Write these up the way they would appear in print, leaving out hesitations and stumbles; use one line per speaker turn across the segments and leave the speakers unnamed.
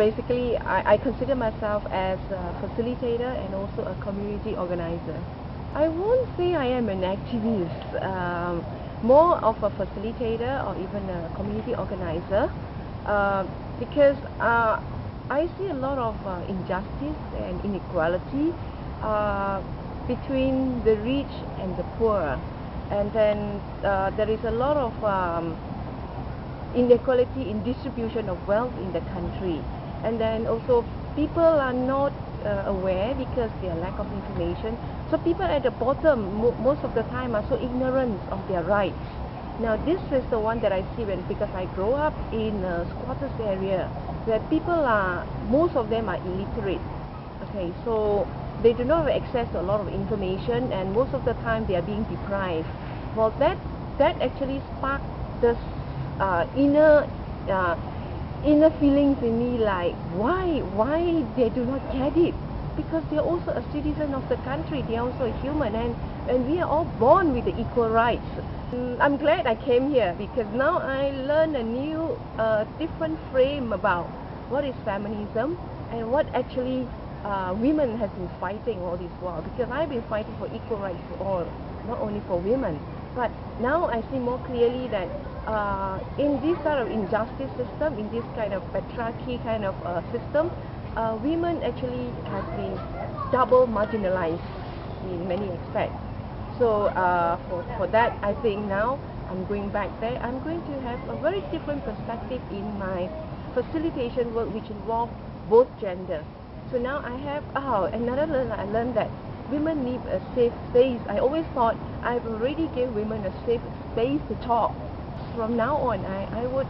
basically, I consider myself as a facilitator and also a community organizer. I won't say I am an activist, more of a facilitator or even a community organizer, because I see a lot of injustice and inequality between the rich and the poor, and then there is a lot of inequality in distribution of wealth in the country, and then also people are not aware because their lack of information. So people at the bottom most of the time are so ignorant of their rights. Now this is the one that I see because I grow up in a squatters area where people are, most of them are illiterate. Okay, so they do not have access to a lot of information, and most of the time they are being deprived. Well, that actually sparked this inner feelings in me, like why they do not get it, because they are also a citizen of the country, they are also a human, and we are all born with the equal rights. I'm glad I came here because now I learn a new different frame about what is feminism and what actually women has been fighting all this while, because I've been fighting for equal rights for all, not only for women. But now I see more clearly that in this kind of injustice system, in this kind of patriarchy kind of system, women actually has been double marginalized in many aspects. So for that, I think now I'm going back there, I'm going to have a very different perspective in my facilitation work, which involves both genders. So now I have, I learned that women need a safe space. I always thought I've already given women a safe space to talk. From now on, I would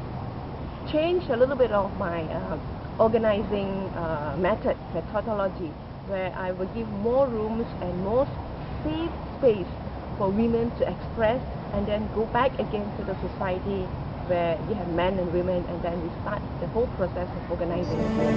change a little bit of my organizing methodology, where I will give more rooms and more safe space for women to express, and then go back again to the society where you have men and women, and then we start the whole process of organizing again.